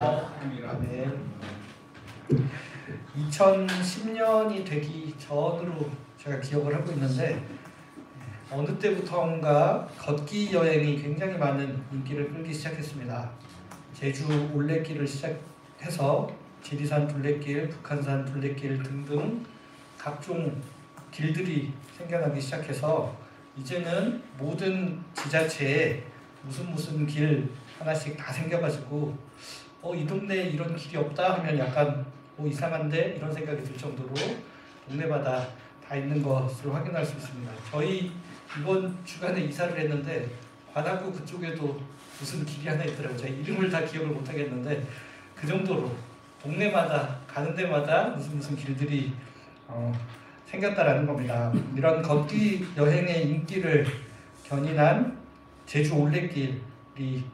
네. 2010년이 되기 전으로 제가 기억을 하고 있는데 어느 때부터인가 걷기 여행이 굉장히 많은 인기를 끌기 시작했습니다. 제주 올레길을 시작해서 지리산 둘레길, 북한산 둘레길 등등 각종 길들이 생겨나기 시작해서 이제는 모든 지자체에 무슨 길 하나씩 다 생겨가지고 이 동네에 이런 길이 없다 하면 약간 이상한데 이런 생각이 들 정도로 동네마다 다 있는 것을 확인할 수 있습니다. 저희 이번 주간에 이사를 했는데 관악구 그쪽에도 무슨 길이 하나 있더라고요. 제가 이름을 다 기억을 못 하겠는데 그 정도로 동네마다 가는 데마다 무슨 길들이 생겼다라는 겁니다. 이런 걷기 여행의 인기를 견인한 제주 올레길이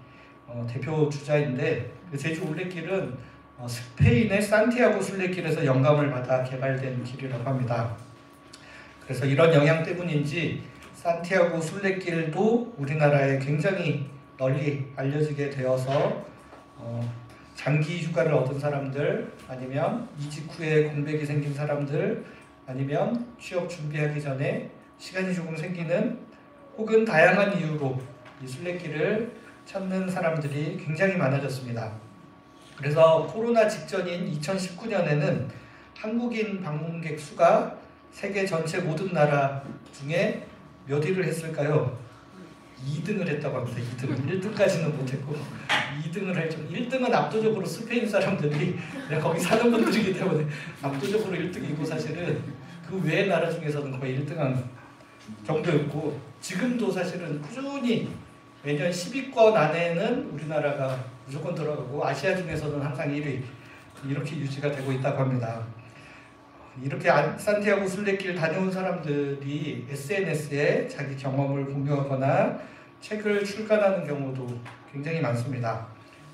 대표 주자인데 그 제주 올레길은 스페인의 산티아고 순례길에서 영감을 받아 개발된 길이라고 합니다. 그래서 이런 영향 때문인지 산티아고 순례길도 우리나라에 굉장히 널리 알려지게 되어서 장기 휴가를 얻은 사람들, 아니면 이직 후에 공백이 생긴 사람들, 아니면 취업 준비하기 전에 시간이 조금 생기는 혹은 다양한 이유로 이 순례길을 찾는 사람들이 굉장히 많아졌습니다. 그래서 코로나 직전인 2019년에는 한국인 방문객 수가 세계 전체 모든 나라 중에 몇 위를 했을까요? 2등을 했다고 합니다. 2등. 1등까지는 못했고 2등을 할 정도. 1등은 압도적으로 스페인 사람들이 거기 사는 분들이기 때문에 압도적으로 1등이고 사실은 그 외의 나라 중에서는 거의 1등한 정도였고 지금도 사실은 꾸준히 매년 10위권 안에는 우리나라가 무조건 들어가고 아시아 중에서는 항상 1위 이렇게 유지가 되고 있다고 합니다. 이렇게 산티아고 순례길 다녀온 사람들이 SNS에 자기 경험을 공유하거나 책을 출간하는 경우도 굉장히 많습니다.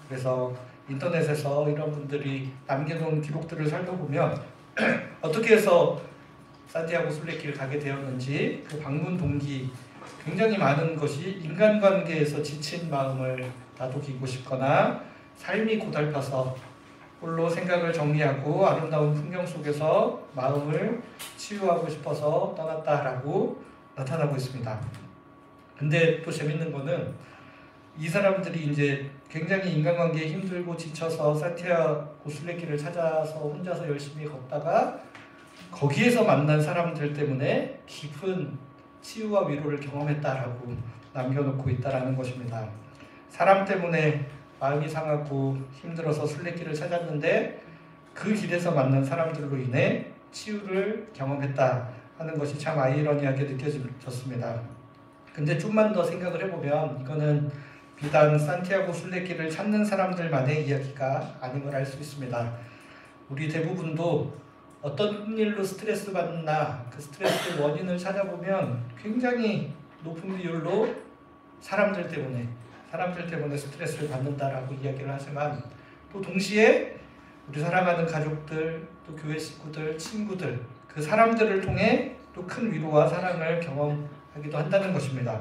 그래서 인터넷에서 이런 분들이 남겨놓은 기록들을 살펴보면 어떻게 해서 산티아고 순례길 가게 되었는지 그 방문 동기 굉장히 많은 것이 인간관계에서 지친 마음을 다독이고 싶거나 삶이 고달파서 홀로 생각을 정리하고 아름다운 풍경 속에서 마음을 치유하고 싶어서 떠났다라고 나타나고 있습니다. 근데 또 재밌는 거는 이 사람들이 이제 굉장히 인간관계에 힘들고 지쳐서 산티아고 순례길을 찾아서 혼자서 열심히 걷다가 거기에서 만난 사람들 때문에 깊은 치유와 위로를 경험했다라고 남겨놓고 있다라는 것입니다. 사람 때문에 마음이 상하고 힘들어서 순례길을 찾았는데 그 길에서 만난 사람들로 인해 치유를 경험했다 하는 것이 참 아이러니하게 느껴졌습니다. 근데 좀만 더 생각을 해보면 이거는 비단 산티아고 순례길을 찾는 사람들만의 이야기가 아닌 걸 알 수 있습니다. 우리 대부분도 어떤 일로 스트레스 받나 그 스트레스 원인을 찾아보면 굉장히 높은 비율로 사람들 때문에 스트레스를 받는다라고 이야기를 하지만 또 동시에 우리 사랑하는 가족들, 또 교회 식구들, 친구들 그 사람들을 통해 또 큰 위로와 사랑을 경험하기도 한다는 것입니다.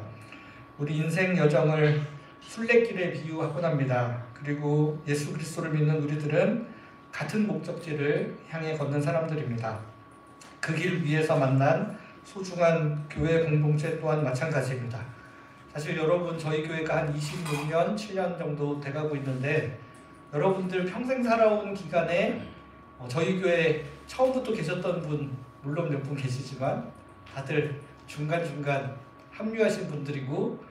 우리 인생 여정을 순례길에 비유하곤 합니다. 그리고 예수 그리스도를 믿는 우리들은 같은 목적지를 향해 걷는 사람들입니다. 그 길 위에서 만난 소중한 교회 공동체 또한 마찬가지입니다. 사실 여러분 저희 교회가 한 26년, 7년 정도 돼가고 있는데 여러분들 평생 살아온 기간에 저희 교회 처음부터 계셨던 분 물론 몇 분 계시지만 다들 중간중간 합류하신 분들이고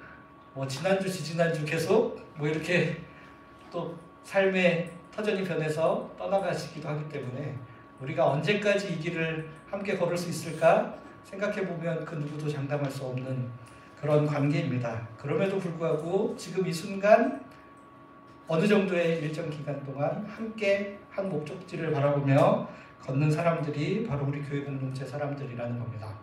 지난주, 지지난주 계속 이렇게 또 삶의 터전이 변해서 떠나가시기도 하기 때문에 우리가 언제까지 이 길을 함께 걸을 수 있을까 생각해보면 그 누구도 장담할 수 없는 그런 관계입니다. 그럼에도 불구하고 지금 이 순간 어느 정도의 일정 기간 동안 함께 한 목적지를 바라보며 걷는 사람들이 바로 우리 교회 공동체 사람들이라는 겁니다.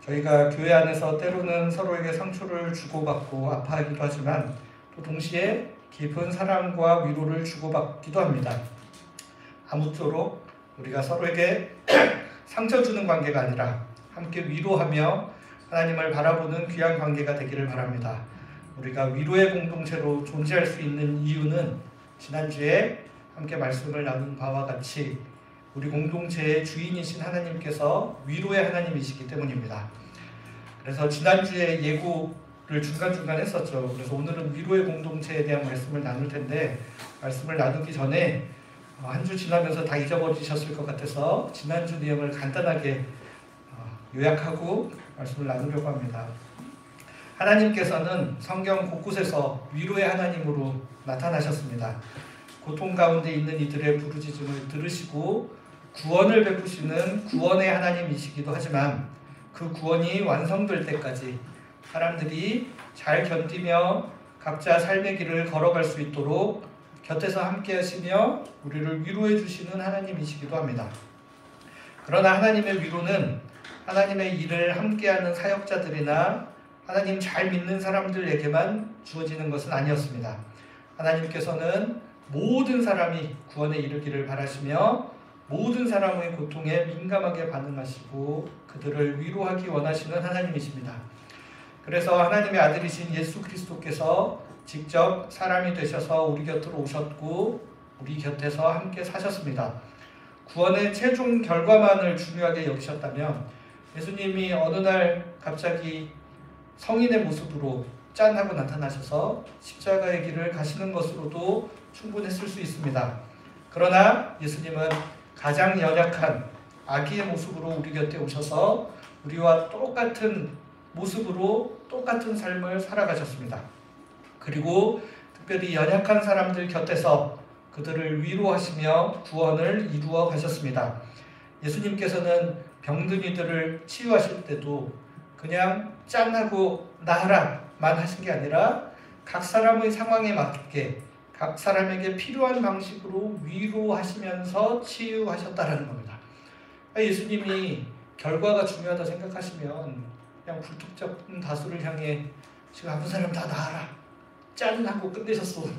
저희가 교회 안에서 때로는 서로에게 상처를 주고받고 아파하기도 하지만 또 동시에 깊은 사랑과 위로를 주고받기도 합니다. 아무쪼록 우리가 서로에게 상처 주는 관계가 아니라 함께 위로하며 하나님을 바라보는 귀한 관계가 되기를 바랍니다. 우리가 위로의 공동체로 존재할 수 있는 이유는 지난주에 함께 말씀을 나눈 바와 같이 우리 공동체의 주인이신 하나님께서 위로의 하나님이시기 때문입니다. 그래서 지난주에 예고를 중간중간 했었죠. 그래서 오늘은 위로의 공동체에 대한 말씀을 나눌 텐데, 말씀을 나누기 전에 한 주 지나면서 다 잊어버리셨을 것 같아서 지난주 내용을 간단하게 요약하고 말씀을 나누려고 합니다. 하나님께서는 성경 곳곳에서 위로의 하나님으로 나타나셨습니다. 고통 가운데 있는 이들의 부르짖음을 들으시고 구원을 베푸시는 구원의 하나님이시기도 하지만, 그 구원이 완성될 때까지 사람들이 잘 견디며 각자 삶의 길을 걸어갈 수 있도록 곁에서 함께 하시며 우리를 위로해 주시는 하나님이시기도 합니다. 그러나 하나님의 위로는 하나님의 일을 함께하는 사역자들이나 하나님 잘 믿는 사람들에게만 주어지는 것은 아니었습니다. 하나님께서는 모든 사람이 구원에 이르기를 바라시며 모든 사람의 고통에 민감하게 반응하시고 그들을 위로하기 원하시는 하나님이십니다. 그래서 하나님의 아들이신 예수 그리스도께서 직접 사람이 되셔서 우리 곁으로 오셨고 우리 곁에서 함께 사셨습니다. 구원의 최종 결과만을 중요하게 여기셨다면 예수님이 어느 날 갑자기 성인의 모습으로 짠하고 나타나셔서 십자가의 길을 가시는 것으로도 충분했을 수 있습니다. 그러나 예수님은 가장 연약한 아기의 모습으로 우리 곁에 오셔서 우리와 똑같은 모습으로 똑같은 삶을 살아가셨습니다. 그리고 특별히 연약한 사람들 곁에서 그들을 위로하시며 구원을 이루어 가셨습니다. 예수님께서는 병든 이들을 치유하실 때도 그냥 짠하고 나으라만 하신 게 아니라 각 사람의 상황에 맞게 각 사람에게 필요한 방식으로 위로하시면서 치유하셨다라는 겁니다. 예수님이 결과가 중요하다 생각하시면 그냥 불특정 다수를 향해 지금 아무 사람 다 나아라 짠 하고 끝내셨어도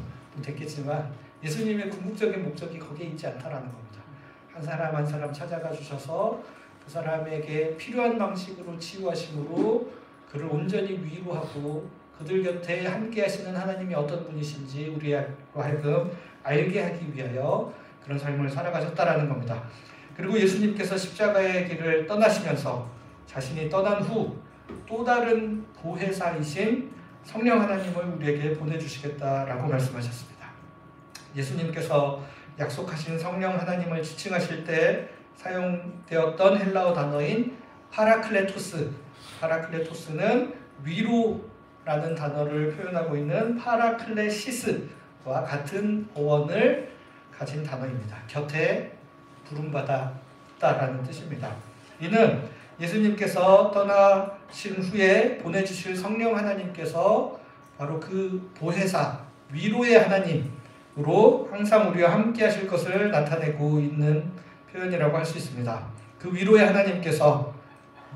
됐겠지만 예수님의 궁극적인 목적이 거기에 있지 않다라는 겁니다. 한 사람 한 사람 찾아가 주셔서 그 사람에게 필요한 방식으로 치유하심으로 그를 온전히 위로하고 그들 곁에 함께 하시는 하나님이 어떤 분이신지 우리로 하여금 알게 하기 위하여 그런 삶을 살아가셨다라는 겁니다. 그리고 예수님께서 십자가의 길을 떠나시면서 자신이 떠난 후 또 다른 보혜사이신 성령 하나님을 우리에게 보내주시겠다라고 말씀하셨습니다. 예수님께서 약속하신 성령 하나님을 지칭하실 때 사용되었던 헬라어 단어인 파라클레토스는 위로라는 단어를 표현하고 있는 파라클레시스와 같은 어원을 가진 단어입니다. 곁에 부름받았다라는 뜻입니다. 이는 예수님께서 떠나신 후에 보내주실 성령 하나님께서 바로 그 보혜사, 위로의 하나님으로 항상 우리와 함께 하실 것을 나타내고 있는 표현이라고 할 수 있습니다. 그 위로의 하나님께서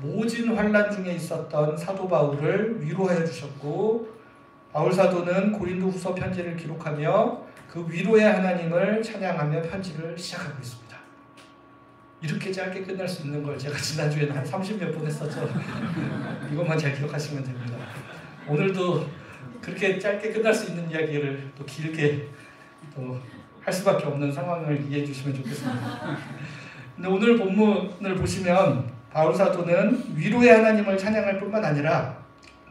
모진 환난 중에 있었던 사도 바울을 위로하여 주셨고 바울 사도는 고린도 후서 편지를 기록하며 그 위로의 하나님을 찬양하며 편지를 시작하고 있습니다. 이렇게 짧게 끝날 수 있는 걸 제가 지난주에는 한 30몇 번 했었죠. 이것만 잘 기억하시면 됩니다. 오늘도 그렇게 짧게 끝날 수 있는 이야기를 또 길게 또 할 수밖에 없는 상황을 이해해 주시면 좋겠습니다. 근데 오늘 본문을 보시면 바울 사도는 위로의 하나님을 찬양할 뿐만 아니라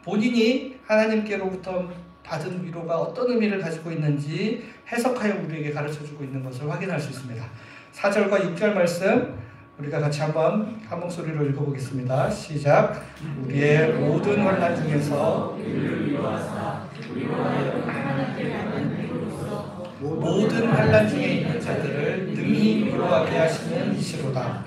본인이 하나님께로부터 받은 위로가 어떤 의미를 가지고 있는지 해석하여 우리에게 가르쳐주고 있는 것을 확인할 수 있습니다. 4절과 6절 말씀 우리가 같이 한번 한 목소리로 읽어보겠습니다. 시작. 우리의 모든 환난 중에서 모든 환난 중에 있는 자들을 능히 위로하게 하시는 이시로다.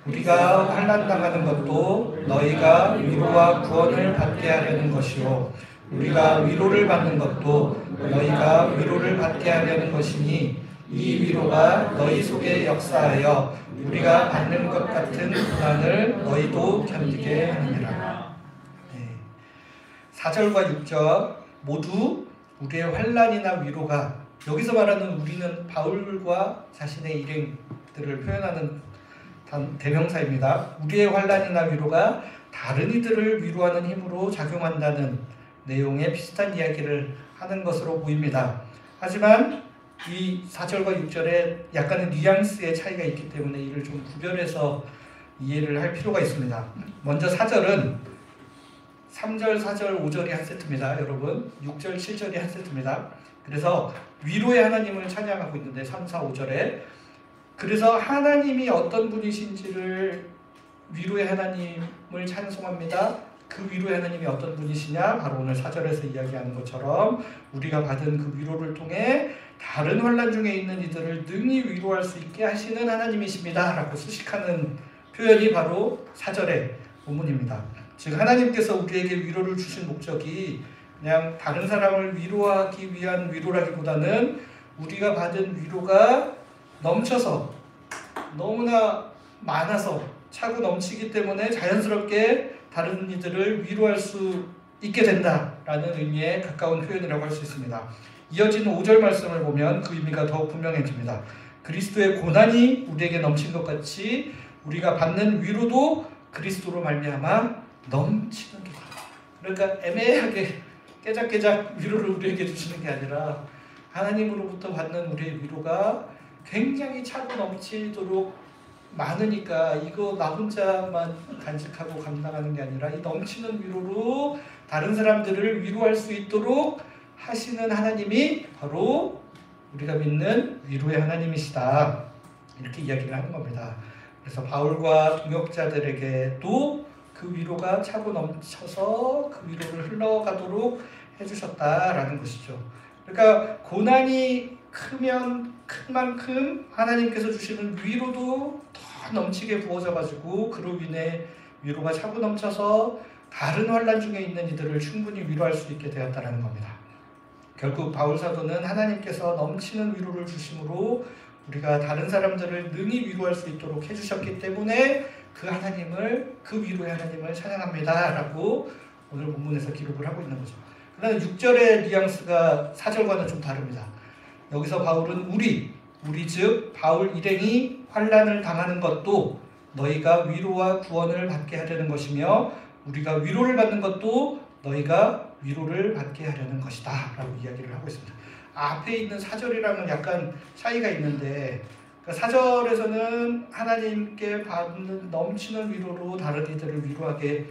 우리가 환난 당하는 것도 너희가 위로와 구원을 받게 하려는 것이요 우리가 위로를 받는 것도 너희가 위로를 받게 하려는 것이니 이 위로가 너희 속에 역사하여 우리가 받는 것 같은 고난을 너희도 견디게 하느니라. 4절과 6절 모두 우리의 환난이나 위로가, 여기서 말하는 우리는 바울과 자신의 일행들을 표현하는 대명사입니다. 우리의 환난이나 위로가 다른 이들을 위로하는 힘으로 작용한다는 내용의 비슷한 이야기를 하는 것으로 보입니다. 하지만 이 4절과 6절에 약간의 뉘앙스의 차이가 있기 때문에 이를 좀 구별해서 이해를 할 필요가 있습니다. 먼저 4절은 3절, 4절, 5절이 한 세트입니다. 여러분 6절, 7절이 한 세트입니다. 그래서 위로의 하나님을 찬양하고 있는데 3, 4, 5절에 그래서 하나님이 어떤 분이신지를 위로의 하나님을 찬송합니다. 그 위로의 하나님이 어떤 분이시냐? 바로 오늘 4절에서 이야기하는 것처럼 우리가 받은 그 위로를 통해 다른 환난 중에 있는 이들을 능히 위로할 수 있게 하시는 하나님이십니다. 라고 수식하는 표현이 바로 4절의 본문입니다. 즉 하나님께서 우리에게 위로를 주신 목적이 그냥 다른 사람을 위로하기 위한 위로라기보다는 우리가 받은 위로가 넘쳐서 너무나 많아서 차고 넘치기 때문에 자연스럽게 다른 이들을 위로할 수 있게 된다라는 의미에 가까운 표현이라고 할 수 있습니다. 이어지는 5절 말씀을 보면 그 의미가 더욱 분명해집니다. 그리스도의 고난이 우리에게 넘친 것 같이 우리가 받는 위로도 그리스도로 말미암아 넘치는 게다. 그러니까 애매하게 깨작깨작 위로를 우리에게 주시는 게 아니라 하나님으로부터 받는 우리의 위로가 굉장히 차고 넘치도록 많으니까 이거 나 혼자만 간직하고 감당하는 게 아니라 이 넘치는 위로로 다른 사람들을 위로할 수 있도록 하시는 하나님이 바로 우리가 믿는 위로의 하나님이시다. 이렇게 이야기를 하는 겁니다. 그래서 바울과 동역자들에게도 그 위로가 차고 넘쳐서 그 위로를 흘러가도록 해주셨다라는 것이죠. 그러니까 고난이 크면 큰 만큼 하나님께서 주시는 위로도 더 넘치게 부어져가지고 그로 인해 위로가 차고 넘쳐서 다른 환난 중에 있는 이들을 충분히 위로할 수 있게 되었다는 겁니다. 결국 바울 사도는 하나님께서 넘치는 위로를 주심으로 우리가 다른 사람들을 능히 위로할 수 있도록 해주셨기 때문에 그 하나님을, 그 위로의 하나님을 찬양합니다 라고 오늘 본문에서 기록을 하고 있는 거죠. 그러나 6절의 뉘앙스가 4절과는 좀 다릅니다. 여기서 바울은 우리 즉 바울 일행이 환난을 당하는 것도 너희가 위로와 구원을 받게 하려는 것이며 우리가 위로를 받는 것도 너희가 위로를 받게 하려는 것이다 라고 이야기를 하고 있습니다. 앞에 있는 4절이랑은 약간 차이가 있는데 그러니까 4절에서는 하나님께 받는 넘치는 위로로 다른 이들을 위로하게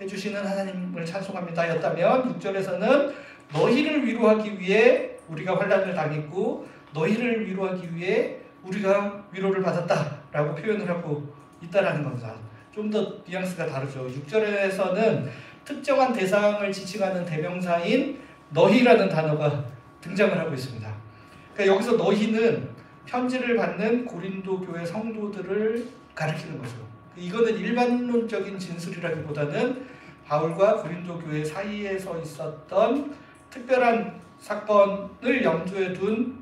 해주시는 하나님을 찬송합니다 였다면 6절에서는 너희를 위로하기 위해 우리가 환난을 당했고 너희를 위로하기 위해 우리가 위로를 받았다라고 표현을 하고 있다라는 겁니다. 좀 더 뉘앙스가 다르죠. 6절에서는 특정한 대상을 지칭하는 대명사인 너희라는 단어가 등장을 하고 있습니다. 그러니까 여기서 너희는 편지를 받는 고린도 교회 성도들을 가리키는 거죠. 이거는 일반론적인 진술이라기보다는 바울과 고린도 교회 사이에서 있었던 특별한 사건을 염두에 둔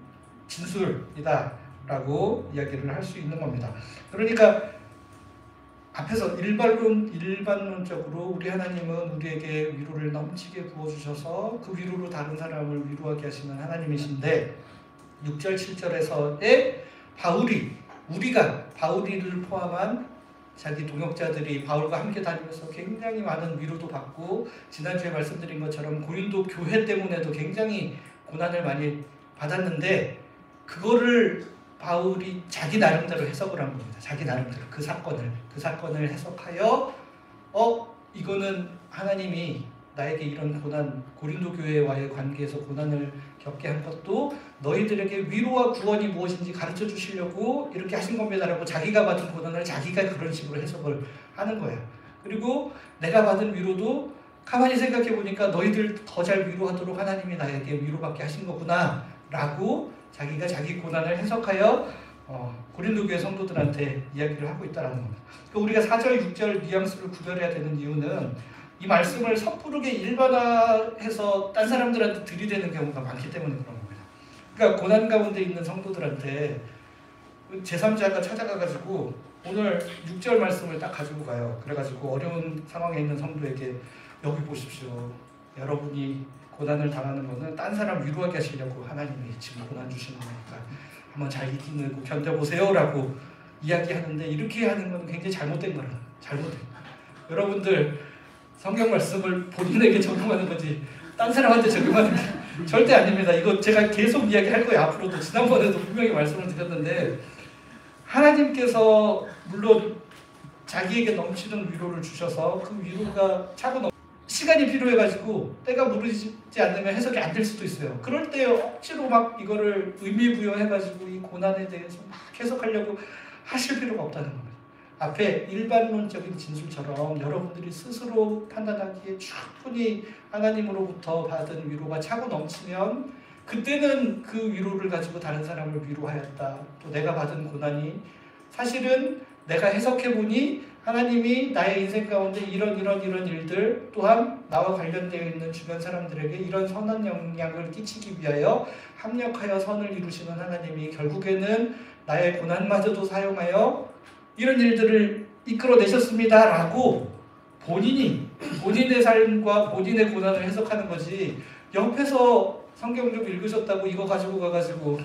진술이다 라고 이야기를 할 수 있는 겁니다. 그러니까 앞에서 일반론적으로 우리 하나님은 우리에게 위로를 넘치게 부어주셔서 그 위로로 다른 사람을 위로하게 하시는 하나님이신데 6절 7절에서의 바울이를 포함한 자기 동역자들이 바울과 함께 다니면서 굉장히 많은 위로도 받고 지난주에 말씀드린 것처럼 고린도 교회 때문에도 굉장히 고난을 많이 받았는데 그거를 바울이 자기 나름대로 해석을 한 겁니다. 자기 나름대로 그 사건을 해석하여 이거는 하나님이 나에게 이런 고난, 고린도 교회와의 관계에서 고난을 겪게 한 것도 너희들에게 위로와 구원이 무엇인지 가르쳐 주시려고 이렇게 하신 겁니다라고 자기가 받은 고난을 자기가 그런 식으로 해석을 하는 거예요. 그리고 내가 받은 위로도 가만히 생각해 보니까 너희들 더 잘 위로하도록 하나님이 나에게 위로받게 하신 거구나 라고 자기가 자기 고난을 해석하여 고린도 교회 성도들한테 이야기를 하고 있다는 겁니다. 그러니까 우리가 4절, 6절 뉘앙스를 구별해야 되는 이유는 이 말씀을 섣부르게 일반화해서 딴 사람들한테 들이대는 경우가 많기 때문에 그런 겁니다. 그러니까 고난 가운데 있는 성도들한테 제3자가 찾아가가지고 오늘 6절 말씀을 딱 가지고 가요. 그래가지고 어려운 상황에 있는 성도에게 여기 보십시오. 여러분이 고난을 당하는 것은 딴 사람 위로하게 하시려고 하나님이 지금 고난 주시는 거니까 한번 잘 이기고 견뎌보세요 라고 이야기하는데 이렇게 하는 건 굉장히 잘못된 거라. 잘못된 거예요. 여러분들 성경 말씀을 본인에게 적용하는 거지 딴 사람한테 적용하는 게 절대 아닙니다. 이거 제가 계속 이야기할 거예요. 앞으로도. 지난번에도 분명히 말씀을 드렸는데 하나님께서 물론 자기에게 넘치는 위로를 주셔서 그 위로가 차고 시간이 필요해가지고 때가 무르지 않으면 해석이 안 될 수도 있어요. 그럴 때 억지로 막 이거를 의미부여해가지고 이 고난에 대해서 막 해석하려고 하실 필요가 없다는 겁니다. 앞에 일반론적인 진술처럼 여러분들이 스스로 판단하기에 충분히 하나님으로부터 받은 위로가 차고 넘치면 그때는 그 위로를 가지고 다른 사람을 위로하였다. 또 내가 받은 고난이 사실은 내가 해석해보니 하나님이 나의 인생 가운데 이런 일들 또한 나와 관련되어 있는 주변 사람들에게 이런 선한 영향을 끼치기 위하여 합력하여 선을 이루시는 하나님이 결국에는 나의 고난마저도 사용하여 이런 일들을 이끌어내셨습니다 라고 본인의 삶과 본인의 고난을 해석하는 거지, 옆에서 성경 좀 읽으셨다고 이거 가지고 가가지고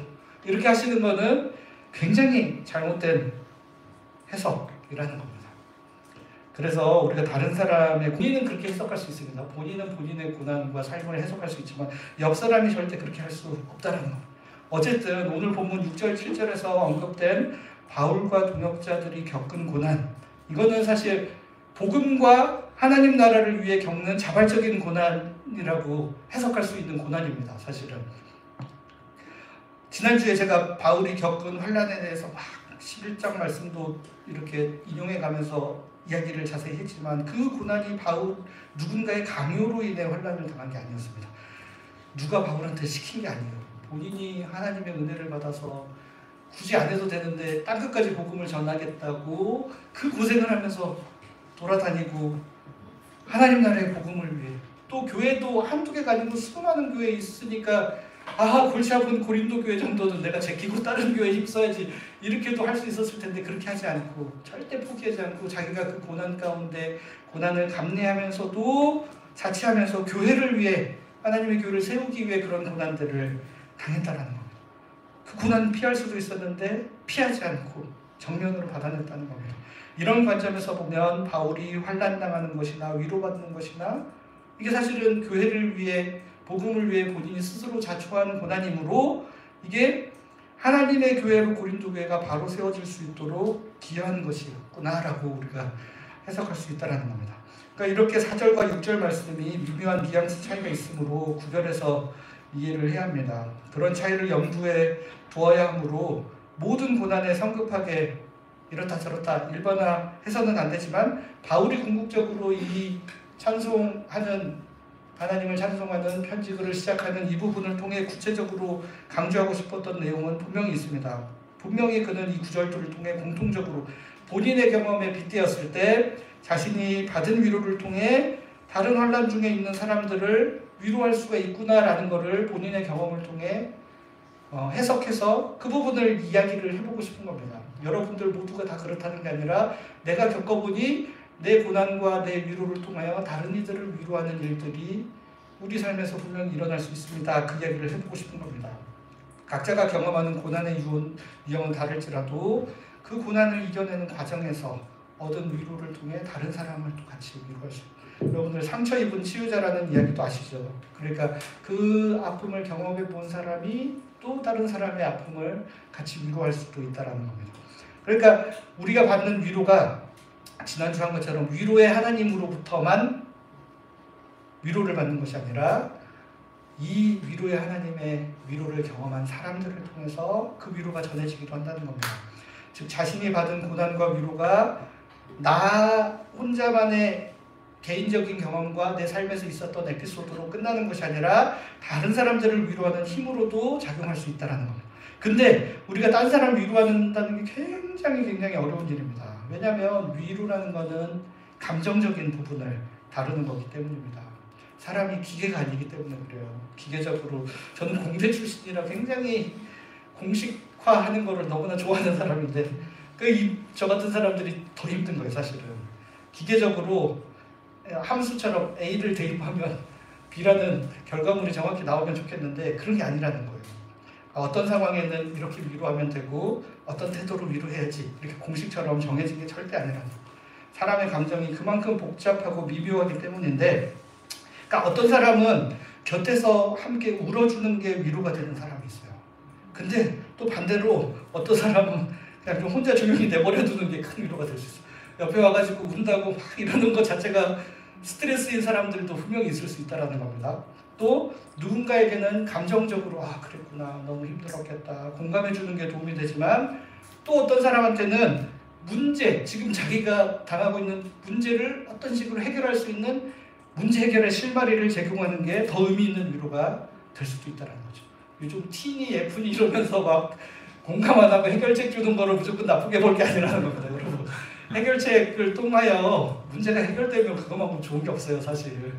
이렇게 하시는 거는 굉장히 잘못된 해석이라는 겁니다. 그래서 우리가 다른 사람의, 본인은 그렇게 해석할 수 있습니다. 본인은 본인의 고난과 삶을 해석할 수 있지만 옆 사람이 절대 그렇게 할 수 없다는 겁니다. 어쨌든 오늘 본문 6절 7절에서 언급된 바울과 동역자들이 겪은 고난, 이거는 사실 복음과 하나님 나라를 위해 겪는 자발적인 고난이라고 해석할 수 있는 고난입니다. 사실은 지난주에 제가 바울이 겪은 환난에 대해서 막 11장 말씀도 이렇게 인용해 가면서 이야기를 자세히 했지만 그 고난이 누군가의 강요로 인해 환난을 당한 게 아니었습니다. 누가 바울한테 시킨 게 아니에요. 본인이 하나님의 은혜를 받아서 굳이 안 해도 되는데 땅끝까지 복음을 전하겠다고 그 고생을 하면서 돌아다니고 하나님 나라의 복음을 위해, 또 교회도 한두 개가 아니고 수많은 교회 있으니까 골치 아픈 고린도 교회 정도는 내가 제끼고 다른 교회에 힘써야지 이렇게도 할 수 있었을 텐데 그렇게 하지 않고 절대 포기하지 않고 자기가 그 고난 가운데 고난을 감내하면서도 자취하면서 교회를 위해, 하나님의 교회를 세우기 위해 그런 고난들을 당했다라는 겁니다. 그 고난은 피할 수도 있었는데 피하지 않고 정면으로 받아냈다는 겁니다. 이런 관점에서 보면 바울이 환난당하는 것이나 위로받는 것이나 이게 사실은 교회를 위해, 복음을 위해 본인이 스스로 자초한 고난이므로 이게 하나님의 교회로 고린도 교회가 바로 세워질 수 있도록 기여한 것이었구나라고 우리가 해석할 수 있다는 겁니다. 그러니까 이렇게 4절과 6절 말씀이 미묘한 뉘앙스 차이가 있으므로 구별해서 이해를 해야 합니다. 그런 차이를 염두에 두어야 하므로 모든 고난에 성급하게 이렇다 저렇다 일반화해서는 안 되지만 바울이 궁극적으로 이 찬송하는, 하나님을 찬송하는 편지글을 시작하는 이 부분을 통해 구체적으로 강조하고 싶었던 내용은 분명히 있습니다. 분명히 그는 이 구절들을 통해 공통적으로 본인의 경험에 빗대었을 때 자신이 받은 위로를 통해 다른 환난 중에 있는 사람들을 위로할 수가 있구나라는 것을 본인의 경험을 통해 해석해서 그 부분을 이야기를 해보고 싶은 겁니다. 여러분들 모두가 다 그렇다는 게 아니라 내가 겪어보니 내 고난과 내 위로를 통하여 다른 이들을 위로하는 일들이 우리 삶에서 분명히 일어날 수 있습니다. 그 이야기를 해보고 싶은 겁니다. 각자가 경험하는 고난의 유형은 다를지라도 그 고난을 이겨내는 과정에서 얻은 위로를 통해 다른 사람을 또 같이 위로할 수 있습니다. 여러분들 상처 입은 치유자라는 이야기도 아시죠? 그러니까 그 아픔을 경험해 본 사람이 또 다른 사람의 아픔을 같이 위로할 수도 있다는 겁니다. 그러니까 우리가 받는 위로가 지난주 한 것처럼 위로의 하나님으로부터만 위로를 받는 것이 아니라 이 위로의 하나님의 위로를 경험한 사람들을 통해서 그 위로가 전해지기도 한다는 겁니다. 즉 자신이 받은 고난과 위로가 나 혼자만의 개인적인 경험과 내 삶에서 있었던 에피소드로 끝나는 것이 아니라 다른 사람들을 위로하는 힘으로도 작용할 수 있다는 겁니다. 근데 우리가 다른 사람을 위로한다는 게 굉장히 어려운 일입니다. 왜냐하면 위로라는 것은 감정적인 부분을 다루는 거기 때문입니다. 사람이 기계가 아니기 때문에 그래요. 기계적으로, 저는 공대 출신이라 굉장히 공식화하는 거를 너무나 좋아하는 사람인데 저 같은 사람들이 더 힘든 거예요. 사실은 기계적으로 함수처럼 A를 대입하면 B라는 결과물이 정확히 나오면 좋겠는데 그런 게 아니라는 거예요. 어떤 상황에는 이렇게 위로하면 되고 어떤 태도로 위로해야지 이렇게 공식처럼 정해진 게 절대 아니라는 거예요. 사람의 감정이 그만큼 복잡하고 미묘하기 때문인데, 그러니까 어떤 사람은 곁에서 함께 울어주는 게 위로가 되는 사람이 있어요. 근데 또 반대로 어떤 사람은 그냥 좀 혼자 조용히 내버려두는 게 큰 위로가 될 수 있어요. 옆에 와가지고 운다고 막 이러는 것 자체가 스트레스인 사람들도 분명히 있을 수 있다는 겁니다. 또 누군가에게는 감정적으로 아 그랬구나 너무 힘들었겠다 공감해주는 게 도움이 되지만 또 어떤 사람한테는 문제 지금 자기가 당하고 있는 문제를 어떤 식으로 해결할 수 있는 문제 해결의 실마리를 제공하는 게 더 의미 있는 위로가 될 수도 있다는 거죠. 요즘 T니 F니 이러면서 막 공감 안 하고 해결책 주는 거를 무조건 나쁘게 볼 게 아니라는 겁니다. 여러분 해결책을 통하여 문제가 해결되면 그것만큼 좋은 게 없어요. 사실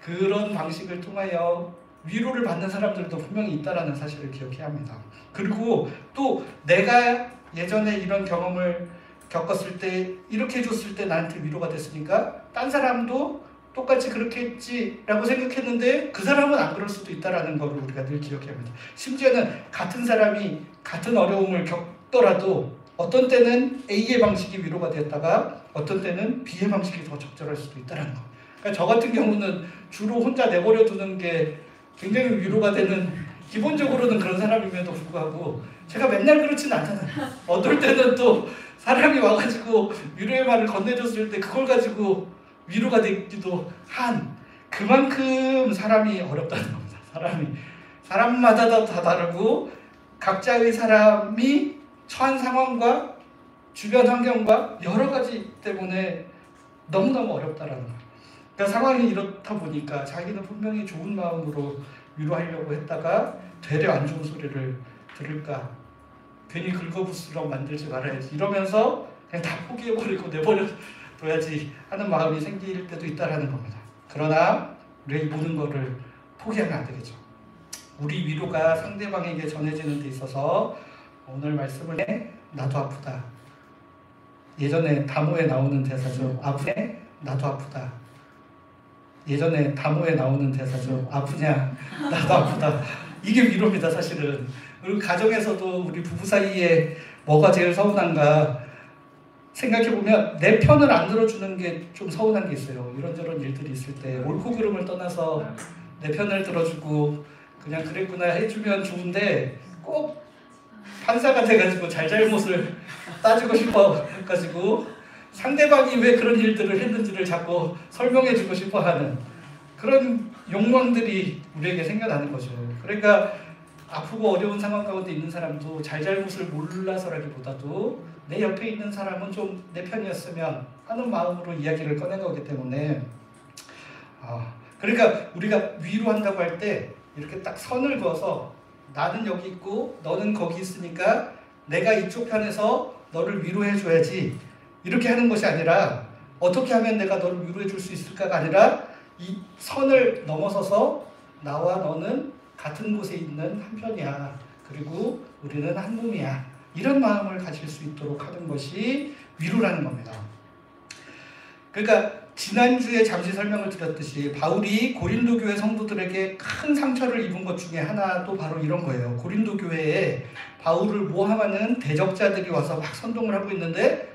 그런 방식을 통하여 위로를 받는 사람들도 분명히 있다는 사실을 기억해야 합니다. 그리고 또 내가 예전에 이런 경험을 겪었을 때 이렇게 해줬을 때 나한테 위로가 됐으니까 딴 사람도 똑같이 그렇게 했지라고 생각했는데 그 사람은 안 그럴 수도 있다는 걸 우리가 늘 기억해야 합니다. 심지어는 같은 사람이 같은 어려움을 겪더라도 어떤 때는 A의 방식이 위로가 됐다가 어떤 때는 B의 방식이 더 적절할 수도 있다는 거. 그러니까 저 같은 경우는 주로 혼자 내버려 두는 게 굉장히 위로가 되는 기본적으로는 그런 사람임에도 불구하고 제가 맨날 그렇지는 않잖아요. 어떨 때는 또 사람이 와가지고 위로의 말을 건네줬을 때 그걸 가지고 위로가 되기도 한 그만큼 사람이 어렵다는 겁니다. 사람마다 다 다르고 각자의 사람이 처한 상황과 주변 환경과 여러 가지 때문에 너무너무 어렵다라는 거예요. 그러니까 상황이 이렇다 보니까 자기는 분명히 좋은 마음으로 위로하려고 했다가 되려 안 좋은 소리를 들을까 괜히 긁어부스럼 만들지 말아야지 이러면서 그냥 다 포기해버리고 내버려둬야지 하는 마음이 생길 때도 있다라는 겁니다. 그러나 우리 모든 거를 포기하면 안 되겠죠. 우리 위로가 상대방에게 전해지는 데 있어서 오늘 말씀을 해 나도 아프다. 예전에 다모에 나오는 대사죠. 아프네? 나도 아프다. 예전에 다모에 나오는 대사죠. 아프냐? 나도 아프다. 이게 위로입니다. 사실은. 그리고 가정에서도 우리 부부 사이에 뭐가 제일 서운한가 생각해보면 내 편을 안 들어주는 게 좀 서운한 게 있어요. 이런저런 일들이 있을 때 옳고 그름을 떠나서 내 편을 들어주고 그냥 그랬구나 해주면 좋은데 꼭 판사가 돼가지고 잘잘못을 따지고 싶어가지고 상대방이 왜 그런 일들을 했는지를 자꾸 설명해주고 싶어하는 그런 욕망들이 우리에게 생겨나는 거죠. 그러니까 아프고 어려운 상황 가운데 있는 사람도 잘잘못을 몰라서라기보다도 내 옆에 있는 사람은 좀 내 편이었으면 하는 마음으로 이야기를 꺼낸 거기 때문에 그러니까 우리가 위로한다고 할 때 이렇게 딱 선을 그어서 나는 여기 있고 너는 거기 있으니까 내가 이쪽 편에서 너를 위로해 줘야지 이렇게 하는 것이 아니라 어떻게 하면 내가 너를 위로해 줄 수 있을까가 아니라 이 선을 넘어서서 나와 너는 같은 곳에 있는 한 편이야. 그리고 우리는 한 몸이야. 이런 마음을 가질 수 있도록 하는 것이 위로라는 겁니다. 그러니까 지난주에 잠시 설명을 드렸듯이 바울이 고린도 교회 성도들에게 큰 상처를 입은 것 중에 하나도 바로 이런 거예요. 고린도 교회에 바울을 모함하는 대적자들이 와서 막 선동을 하고 있는데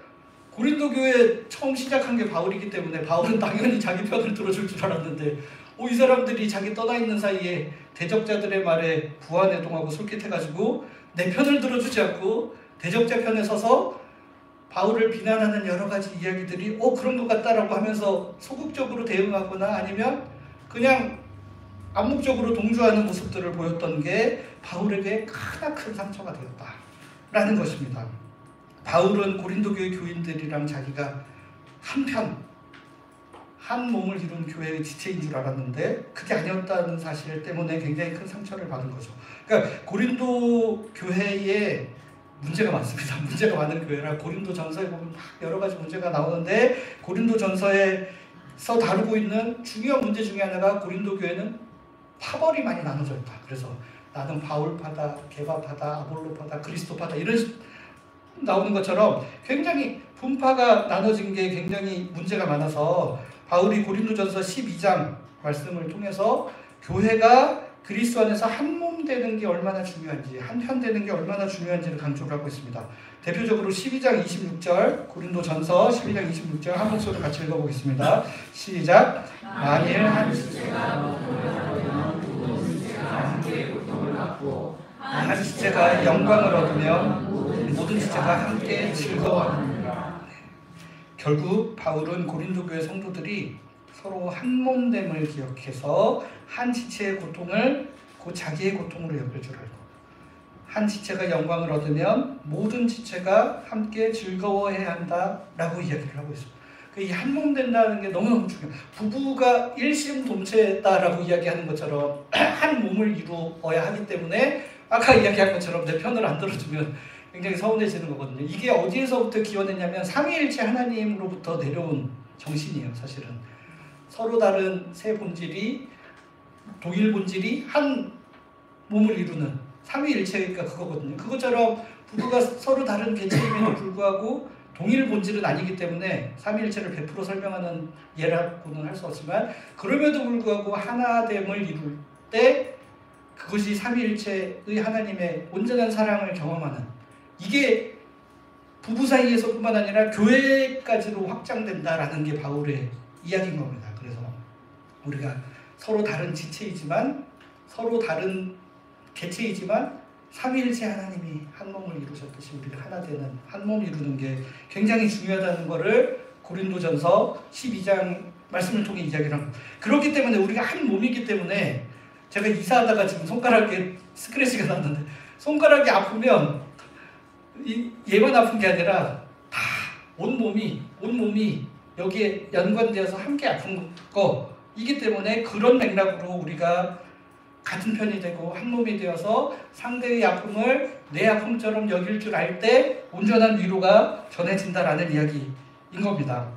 고린도 교회 처음 시작한 게 바울이기 때문에 바울은 당연히 자기 편을 들어줄 줄 알았는데 이 사람들이 자기 떠나 있는 사이에 대적자들의 말에 부안해동하고 솔깃해가지고 내 편을 들어주지 않고 대적자 편에 서서 바울을 비난하는 여러 가지 이야기들이 그런 것 같다라고 하면서 소극적으로 대응하거나 아니면 그냥 암묵적으로 동조하는 모습들을 보였던 게 바울에게 크나큰 상처가 되었다라는 것입니다. 바울은 고린도 교회 교인들이랑 자기가 한 몸을 이룬 교회의 지체인 줄 알았는데 그게 아니었다는 사실 때문에 굉장히 큰 상처를 받은 거죠. 그러니까 고린도 교회에 문제가 많습니다. 문제가 많은 교회라 고린도 전서에 보면 막 여러 가지 문제가 나오는데 고린도 전서에서 다루고 있는 중요한 문제 중에 하나가 고린도 교회는 파벌이 많이 나눠져 있다. 그래서 나는 바울파다, 게바파다, 아볼로파다, 그리스도파다 이런 나오는 것처럼 굉장히 분파가 나눠진 게 굉장히 문제가 많아서 바울이 고린도전서 12장 말씀을 통해서 교회가 그리스도 안에서 한 몸 되는 게 얼마나 중요한지 한편 되는 게 얼마나 중요한지를 강조를 하고 있습니다. 대표적으로 12장 26절 고린도전서 12장 26절 한 목소리로 같이 읽어보겠습니다. 시작. 만일 한 지체가 받고 한 지체가 영광을 얻으며 모든 지체가 함께 즐거워합니다. 결국 바울은 고린도 교회 성도들이 서로 한 몸됨을 기억해서 한 지체의 고통을 곧 자기의 고통으로 여길 줄 알고, 한 지체가 영광을 얻으면 모든 지체가 함께 즐거워해야 한다라고 이야기를 하고 있습니다. 이 한 몸 된다는 게 너무너무 중요해요. 부부가 일심동체다라고 이야기하는 것처럼 한 몸을 이루어야 하기 때문에 아까 이야기한 것처럼 내 편을 안 들어주면 굉장히 서운해지는 거거든요. 이게 어디에서부터 기원했냐면 삼위일체 하나님으로부터 내려온 정신이에요. 사실은 서로 다른 세 본질이, 동일 본질이 한 몸을 이루는 삼위일체가 그거거든요. 그것처럼 부부가 서로 다른 개체임에도 불구하고 동일 본질은 아니기 때문에 삼위일체를 100% 설명하는 예라고는 할 수 없지만, 그럼에도 불구하고 하나됨을 이룰 때 그것이 삼위일체의 하나님의 온전한 사랑을 경험하는, 이게 부부 사이에서뿐만 아니라 교회까지로 확장된다라는 게 바울의 이야기인 겁니다. 그래서 우리가 서로 다른 지체이지만, 서로 다른 개체이지만 삼위일체 하나님이 한 몸을 이루셨듯이 우리가 하나 되는, 한 몸 이루는 게 굉장히 중요하다는 것을 고린도전서 12장 말씀을 통해 이야기를 합니다. 그렇기 때문에 우리가 한 몸이기 때문에, 제가 이사하다가 지금 손가락에 스크래치가 났는데, 손가락이 아프면 얘만 아픈 게 아니라 다 온몸이 여기에 연관되어서 함께 아픈 거이기 때문에, 그런 맥락으로 우리가 같은 편이 되고 한 몸이 되어서 상대의 아픔을 내 아픔처럼 여길 줄 알 때 온전한 위로가 전해진다라는 이야기인 겁니다.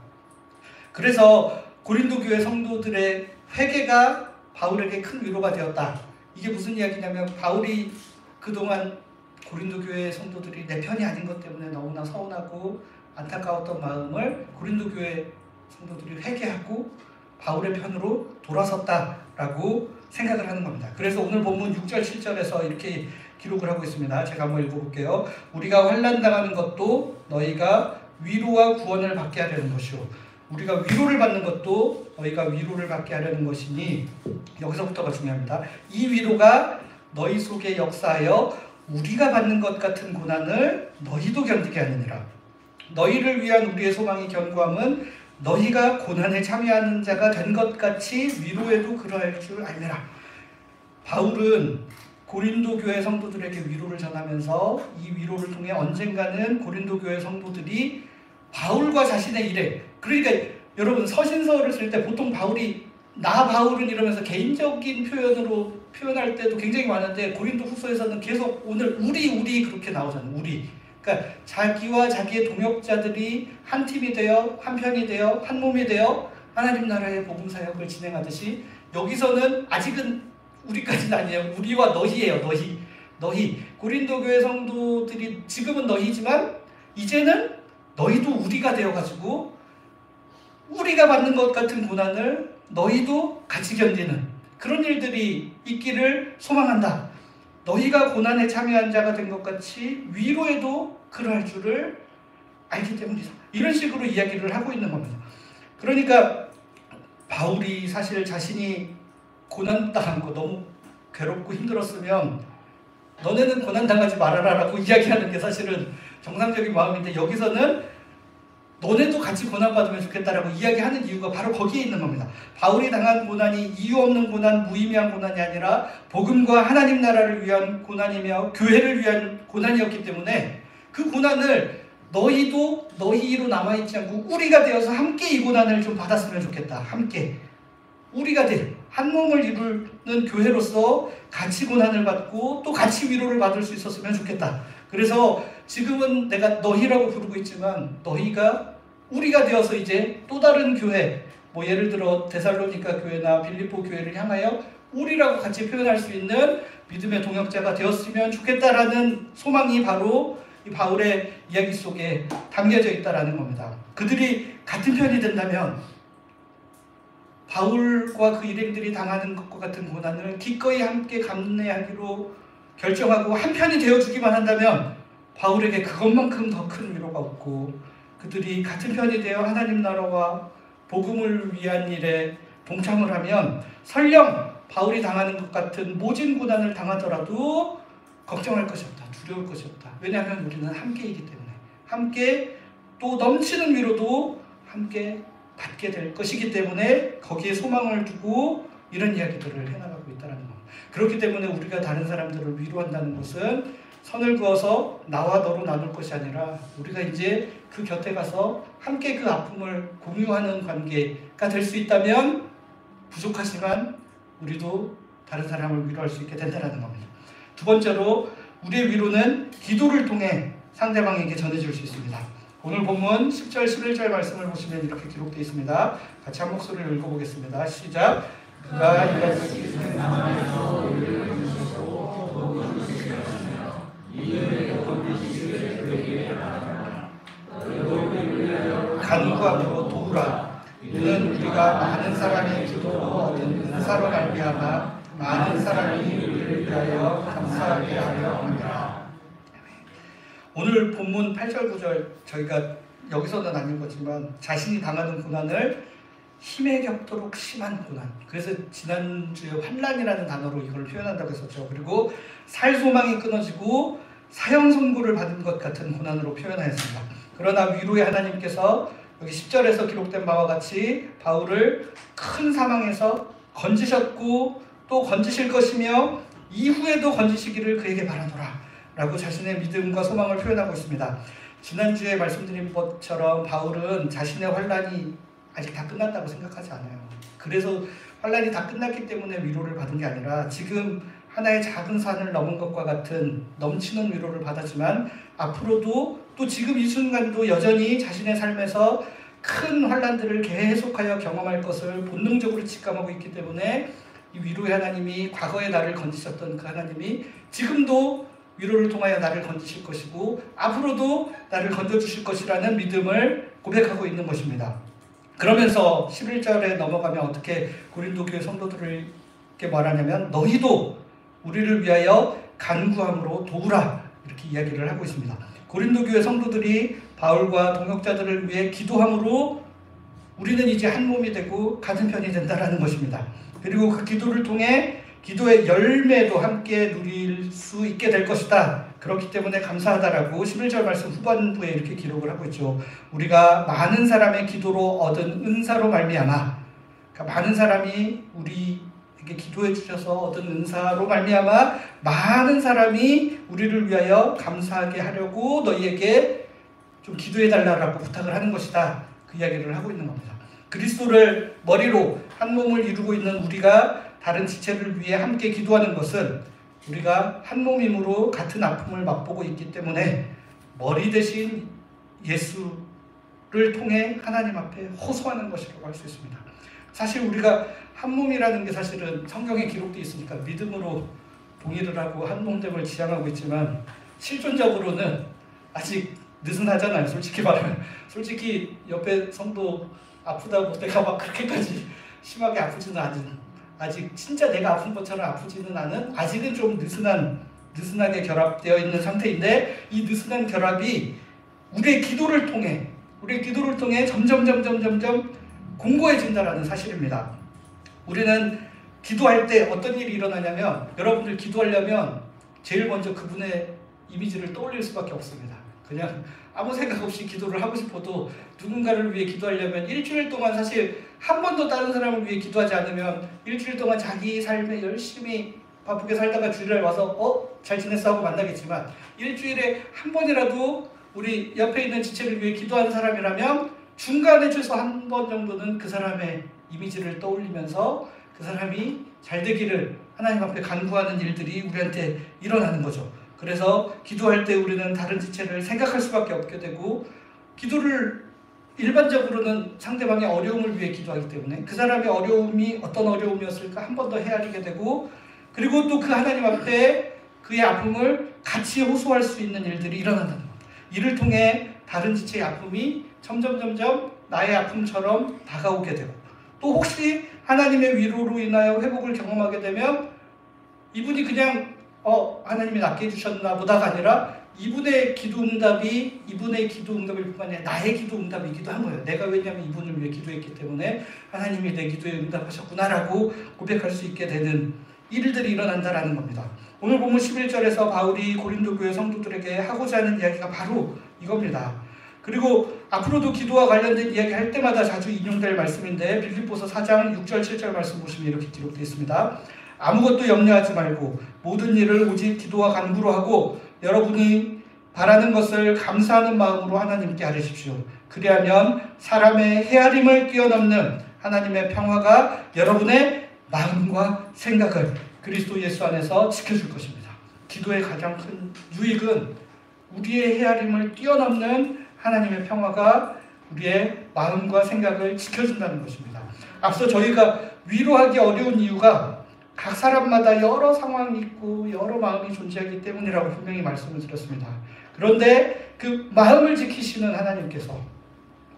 그래서 고린도 교회 성도들의 회개가 바울에게 큰 위로가 되었다. 이게 무슨 이야기냐면, 바울이 그동안 고린도 교회 성도들이 내 편이 아닌 것 때문에 너무나 서운하고 안타까웠던 마음을 고린도 교회 성도들이 회개하고 바울의 편으로 돌아섰다라고 생각을 하는 겁니다. 그래서 오늘 본문 6절 7절에서 이렇게 기록을 하고 있습니다. 제가 한번 읽어볼게요. 우리가 환난당하는 것도 너희가 위로와 구원을 받게 하려는 것이요, 우리가 위로를 받는 것도 너희가 위로를 받게 하려는 것이니, 여기서부터가 중요합니다. 이 위로가 너희 속에 역사하여 우리가 받는 것 같은 고난을 너희도 견디게 하느니라. 너희를 위한 우리의 소망이 견고함은 너희가 고난에 참여하는 자가 된 것 같이 위로에도 그러할 줄 알매라. 바울은 고린도 교회 성도들에게 위로를 전하면서 이 위로를 통해 언젠가는 고린도 교회 성도들이 바울과 자신의 일에, 그러니까 여러분 서신서를 쓸 때 보통 바울이 나 바울은 이러면서 개인적인 표현으로 표현할 때도 굉장히 많은데, 고린도 후서에서는 계속 오늘 우리 그렇게 나오잖아요. 우리. 그러니까 자기와 자기의 동역자들이 한 팀이 되어, 한 편이 되어, 한 몸이 되어 하나님 나라의 복음 사역을 진행하듯이, 여기서는 아직은 우리까지는 아니에요. 우리와 너희예요. 너희. 고린도 교회 성도들이 지금은 너희지만 이제는 너희도 우리가 되어가지고 우리가 받는 것 같은 고난을 너희도 같이 견디는 그런 일들이 있기를 소망한다. 너희가 고난에 참여한 자가 된 것 같이 위로에도 그러할 줄을 알기 때문이다. 이런 식으로 이야기를 하고 있는 겁니다. 그러니까 바울이 사실 자신이 고난당한 거 너무 괴롭고 힘들었으면 너네는 고난당하지 말아라 라고 이야기하는 게 사실은 정상적인 마음인데, 여기서는 너네도 같이 고난받으면 좋겠다라고 이야기하는 이유가 바로 거기에 있는 겁니다. 바울이 당한 고난이 이유 없는 고난, 무의미한 고난이 아니라 복음과 하나님 나라를 위한 고난이며 교회를 위한 고난이었기 때문에, 그 고난을 너희도 너희로 남아있지 않고 우리가 되어서 함께 이 고난을 좀 받았으면 좋겠다. 함께 우리가 한 몸을 이루는 교회로서 같이 고난을 받고 또 같이 위로를 받을 수 있었으면 좋겠다. 그래서 지금은 내가 너희라고 부르고 있지만 너희가 우리가 되어서 이제 또 다른 교회, 뭐 예를 들어 데살로니가 교회나 빌립보 교회를 향하여 우리라고 같이 표현할 수 있는 믿음의 동역자가 되었으면 좋겠다라는 소망이 바로 이 바울의 이야기 속에 담겨져 있다라는 겁니다. 그들이 같은 편이 된다면 바울과 그 일행들이 당하는 것과 같은 고난을 기꺼이 함께 감내하기로 결정하고 한 편이 되어주기만 한다면 바울에게 그것만큼 더 큰 위로가 없고, 그들이 같은 편이 되어 하나님 나라와 복음을 위한 일에 동참을 하면 설령 바울이 당하는 것 같은 모진 고난을 당하더라도 걱정할 것이 없다. 두려울 것이 없다. 왜냐하면 우리는 함께이기 때문에. 함께 또 넘치는 위로도 함께 받게 될 것이기 때문에 거기에 소망을 두고 이런 이야기들을 해나가고 있다는 것. 그렇기 때문에 우리가 다른 사람들을 위로한다는 것은 선을 그어서 나와 너로 나눌 것이 아니라 우리가 이제 그 곁에 가서 함께 그 아픔을 공유하는 관계가 될 수 있다면 부족하지만 우리도 다른 사람을 위로할 수 있게 된다는 겁니다. 두 번째로 우리의 위로는 기도를 통해 상대방에게 전해질 수 있습니다. 오늘 본문 10절, 11절 말씀을 보시면 이렇게 기록되어 있습니다. 같이 한 목소리를 읽어보겠습니다. 시작. 그가 이같이 간구함으로 도우라. 이는 우리가 많은 사람의 기도로 얻은 은사로 말미암아 많은 사람이 우리를 위하여 감사하게 하려 합니다. 오늘 본문 8절 9절 저희가 여기서는 안 읽었지만 자신이 당하는 고난을 힘에 겹도록 심한 고난. 그래서 지난주에 환난이라는 단어로 이걸 표현한다고 했었죠. 그리고 살 소망이 끊어지고 사형 선고를 받은 것 같은 고난으로 표현하였습니다. 그러나 위로의 하나님께서 여기 10절에서 기록된 바와 같이 바울을 큰 사망에서 건지셨고 또 건지실 것이며 이후에도 건지시기를 그에게 바라노라 라고 자신의 믿음과 소망을 표현하고 있습니다. 지난주에 말씀드린 것처럼 바울은 자신의 환난이 아직 다 끝났다고 생각하지 않아요. 그래서 환난이 다 끝났기 때문에 위로를 받은 게 아니라 지금 하나의 작은 산을 넘은 것과 같은 넘치는 위로를 받았지만 앞으로도 또 지금 이 순간도 여전히 자신의 삶에서 큰 환난들을 계속하여 경험할 것을 본능적으로 직감하고 있기 때문에 이 위로의 하나님이 과거에 나를 건지셨던 그 하나님이 지금도 위로를 통하여 나를 건지실 것이고 앞으로도 나를 건져주실 것이라는 믿음을 고백하고 있는 것입니다. 그러면서 11절에 넘어가면 어떻게 고린도 교회 성도들에게 말하냐면 너희도 우리를 위하여 간구함으로 도우라 이렇게 이야기를 하고 있습니다. 고린도 교회 성도들이 바울과 동역자들을 위해 기도함으로 우리는 이제 한 몸이 되고 같은 편이 된다는 것입니다. 그리고 그 기도를 통해 기도의 열매도 함께 누릴 수 있게 될 것이다. 그렇기 때문에 감사하다라고 11절 말씀 후반부에 이렇게 기록을 하고 있죠. 우리가 많은 사람의 기도로 얻은 은사로 말미암아, 그러니까 많은 사람이 우리에게 기도해 주셔서 얻은 은사로 말미암아 많은 사람이 우리를 위하여 감사하게 하려고 너희에게 좀 기도해 달라고 부탁을 하는 것이다. 그 이야기를 하고 있는 겁니다. 그리스도를 머리로 한 몸을 이루고 있는 우리가 다른 지체를 위해 함께 기도하는 것은 우리가 한 몸이므로 같은 아픔을 맛보고 있기 때문에 머리 대신 예수를 통해 하나님 앞에 호소하는 것이라고 할 수 있습니다. 사실 우리가 한 몸이라는 게 사실은 성경에 기록되어 있으니까 믿음으로 동의를 하고 한 몸됨을 지향하고 있지만 실존적으로는 아직 느슨하잖아요. 솔직히 말하면. 솔직히 옆에 성도 아프다고 내가 막 그렇게까지 심하게 아프지는 않은, 아직 진짜 내가 아픈 것처럼 아프지는 않은, 아직은 좀 느슨하게 결합되어 있는 상태인데 이 느슨한 결합이 우리의 기도를 통해 점점 공고해진다라는 사실입니다. 우리는 기도할 때 어떤 일이 일어나냐면 여러분들 기도하려면 제일 먼저 그분의 이미지를 떠올릴 수밖에 없습니다. 그냥 아무 생각 없이 기도를 하고 싶어도 누군가를 위해 기도하려면 일주일 동안 사실 한 번도 다른 사람을 위해 기도하지 않으면 일주일 동안 자기 삶에 열심히 바쁘게 살다가 주일날 와서 잘 지냈어 하고 만나겠지만 일주일에 한 번이라도 우리 옆에 있는 지체를 위해 기도하는 사람이라면 중간에 최소 한 번 정도는 그 사람의 이미지를 떠올리면서 그 사람이 잘 되기를 하나님 앞에 간구하는 일들이 우리한테 일어나는 거죠. 그래서 기도할 때 우리는 다른 지체를 생각할 수밖에 없게 되고 기도를 일반적으로는 상대방의 어려움을 위해 기도하기 때문에 그 사람의 어려움이 어떤 어려움이었을까 한 번 더 헤아리게 되고 그리고 또 그 하나님 앞에 그의 아픔을 같이 호소할 수 있는 일들이 일어난다는 것. 이를 통해 다른 지체의 아픔이 점점 나의 아픔처럼 다가오게 되고 또 혹시 하나님의 위로로 인하여 회복을 경험하게 되면 이분이 그냥 하나님이 낫게 해주셨나 보다가 아니라 이분의 기도 응답이 이분의 기도 응답일 뿐만 아니라 나의 기도 응답이기도 한 거예요. 내가 왜냐하면 이분을 위해 기도했기 때문에 하나님이 내 기도에 응답하셨구나라고 고백할 수 있게 되는 일들이 일어난다라는 겁니다. 오늘 본문 11절에서 바울이 고린도 교회 성도들에게 하고자 하는 이야기가 바로 이겁니다. 그리고 앞으로도 기도와 관련된 이야기 할 때마다 자주 인용될 말씀인데 빌립보서 4장 6절 7절 말씀 보시면 이렇게 기록되어 있습니다. 아무것도 염려하지 말고 모든 일을 오직 기도와 간구로 하고 여러분이 바라는 것을 감사하는 마음으로 하나님께 아뢰십시오. 그리하면 사람의 헤아림을 뛰어넘는 하나님의 평화가 여러분의 마음과 생각을 그리스도 예수 안에서 지켜줄 것입니다. 기도의 가장 큰 유익은 우리의 헤아림을 뛰어넘는 하나님의 평화가 우리의 마음과 생각을 지켜준다는 것입니다. 앞서 저희가 위로하기 어려운 이유가 각 사람마다 여러 상황이 있고 여러 마음이 존재하기 때문이라고 분명히 말씀을 드렸습니다. 그런데 그 마음을 지키시는 하나님께서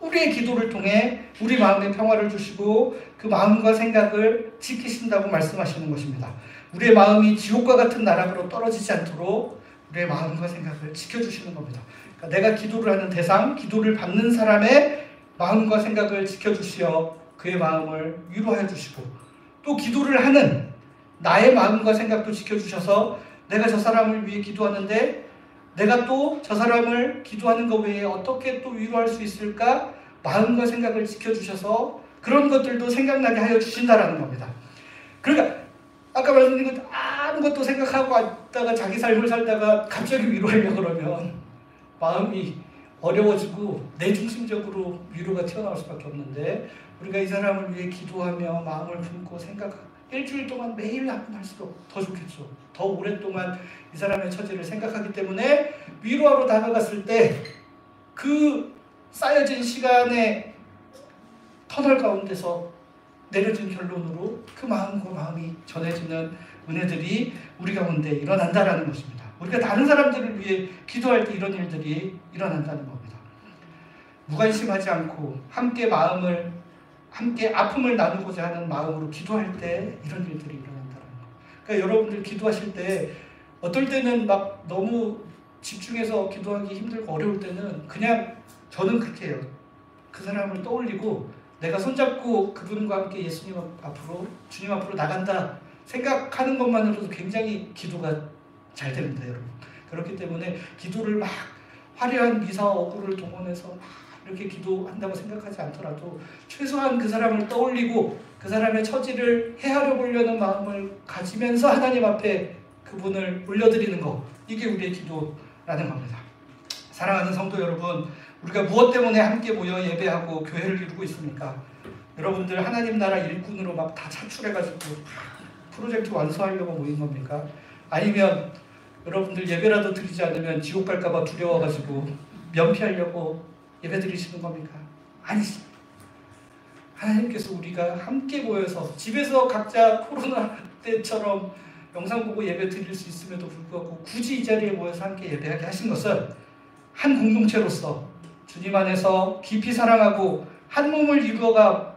우리의 기도를 통해 우리 마음의 평화를 주시고 그 마음과 생각을 지키신다고 말씀하시는 것입니다. 우리의 마음이 지옥과 같은 나락으로 떨어지지 않도록 우리의 마음과 생각을 지켜주시는 겁니다. 그러니까 내가 기도를 하는 대상, 기도를 받는 사람의 마음과 생각을 지켜주시어 그의 마음을 위로해 주시고 또 기도를 하는 나의 마음과 생각도 지켜주셔서 내가 저 사람을 위해 기도하는데 내가 또 저 사람을 기도하는 것 외에 어떻게 또 위로할 수 있을까? 마음과 생각을 지켜주셔서 그런 것들도 생각나게 하여 주신다라는 겁니다. 그러니까 아까 말씀드린 것 아무것도 생각하고 왔다가 자기 삶을 살다가 갑자기 위로하려고 그러면 마음이 어려워지고 내중심적으로 위로가 튀어나올 수밖에 없는데 우리가 이 사람을 위해 기도하며 마음을 품고 생각하고 일주일 동안 매일 하면 할수록 더 좋겠죠. 더 오랫동안 이 사람의 처지를 생각하기 때문에 위로하러 다가갔을 때 그 쌓여진 시간의 터널 가운데서 내려진 결론으로 그 마음과 마음이 전해지는 은혜들이 우리 가운데 일어난다라는 것입니다. 우리가 다른 사람들을 위해 기도할 때 이런 일들이 일어난다는 겁니다. 무관심하지 않고 함께 아픔을 나누고자 하는 마음으로 기도할 때 이런 일들이 일어난다는 거. 그러니까 여러분들 기도하실 때 어떨 때는 막 너무 집중해서 기도하기 힘들고 어려울 때는 그냥 저는 그렇게 해요. 그 사람을 떠올리고 내가 손잡고 그분과 함께 예수님 앞으로 주님 앞으로 나간다 생각하는 것만으로도 굉장히 기도가 잘 됩니다, 여러분. 그렇기 때문에 기도를 막 화려한 미사 어구를 동원해서 막 이렇게 기도한다고 생각하지 않더라도 최소한 그 사람을 떠올리고 그 사람의 처지를 헤아려 보려는 마음을 가지면서 하나님 앞에 그분을 올려드리는 것, 이게 우리의 기도라는 겁니다. 사랑하는 성도 여러분, 우리가 무엇 때문에 함께 모여 예배하고 교회를 이루고 있습니까? 여러분들 하나님 나라 일꾼으로 막 다 차출해가지고 프로젝트 완수하려고 모인 겁니까? 아니면 여러분들 예배라도 드리지 않으면 지옥 갈까봐 두려워가지고 면피하려고 예배 드리시는 겁니까? 아니지. 하나님께서 우리가 함께 모여서 집에서 각자 코로나 때처럼 영상 보고 예배 드릴 수 있음에도 불구하고 굳이 이 자리에 모여서 함께 예배하게 하신 것은 한 공동체로서 주님 안에서 깊이 사랑하고 한 몸을 이루어가면서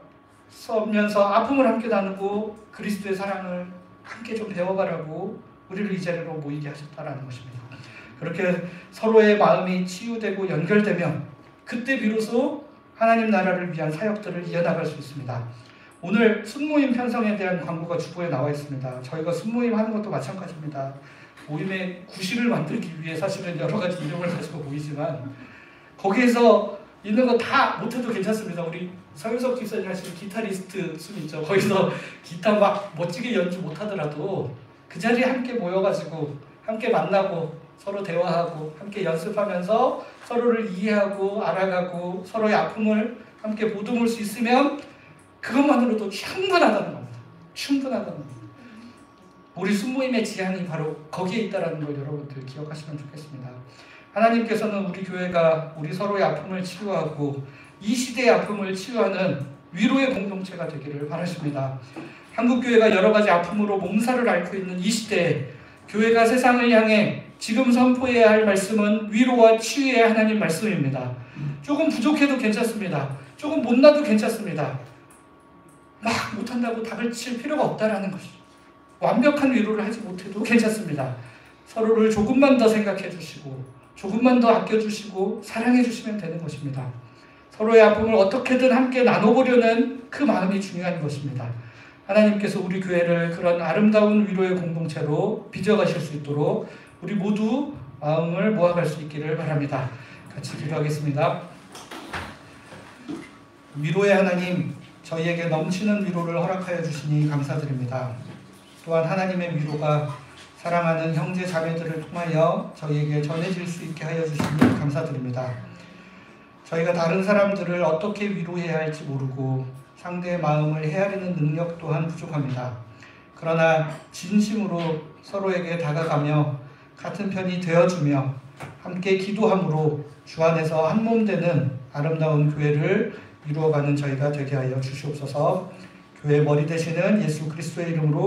아픔을 함께 나누고 그리스도의 사랑을 함께 좀 배워가라고 우리를 이 자리로 모이게 하셨다는 것입니다. 그렇게 서로의 마음이 치유되고 연결되면 그때 비로소 하나님 나라를 위한 사역들을 이어나갈 수 있습니다. 오늘 순모임 편성에 대한 광고가 주보에 나와 있습니다. 저희가 순모임 하는 것도 마찬가지입니다. 모임의 구실을 만들기 위해 사실은 여러 가지 이름을 가지고 모이지만 거기에서 있는 거 다 못해도 괜찮습니다. 우리 서윤석 집사님 하시는 기타리스트 순 있죠. 거기서 기타 막 멋지게 연주 못하더라도 그 자리에 함께 모여가지고 함께 만나고 서로 대화하고 함께 연습하면서 서로를 이해하고 알아가고 서로의 아픔을 함께 보듬을 수 있으면 그것만으로도 충분하다는 겁니다. 충분하다는 겁니다. 우리 순모임의 지향이 바로 거기에 있다는 걸 여러분들 기억하시면 좋겠습니다. 하나님께서는 우리 교회가 우리 서로의 아픔을 치유하고 이 시대의 아픔을 치유하는 위로의 공동체가 되기를 바라십니다. 한국교회가 여러 가지 아픔으로 몸살을 앓고 있는 이 시대에 교회가 세상을 향해 지금 선포해야 할 말씀은 위로와 치유의 하나님 말씀입니다. 조금 부족해도 괜찮습니다. 조금 못나도 괜찮습니다. 막 못한다고 답을 칠 필요가 없다라는 것이죠. 완벽한 위로를 하지 못해도 괜찮습니다. 서로를 조금만 더 생각해 주시고 조금만 더 아껴주시고 사랑해주시면 되는 것입니다. 서로의 아픔을 어떻게든 함께 나눠보려는 그 마음이 중요한 것입니다. 하나님께서 우리 교회를 그런 아름다운 위로의 공동체로 빚어가실 수 있도록 우리 모두 마음을 모아갈 수 있기를 바랍니다. 같이 기도하겠습니다. 위로의 하나님, 저희에게 넘치는 위로를 허락하여 주시니 감사드립니다. 또한 하나님의 위로가 사랑하는 형제 자매들을 통하여 저희에게 전해질 수 있게 하여 주시니 감사드립니다. 저희가 다른 사람들을 어떻게 위로해야 할지 모르고 상대의 마음을 헤아리는 능력 또한 부족합니다. 그러나 진심으로 서로에게 다가가며 같은 편이 되어주며 함께 기도함으로 주 안에서 한 몸 되는 아름다운 교회를 이루어가는 저희가 되게 하여 주시옵소서. 교회 머리 되시는 예수 그리스도의 이름으로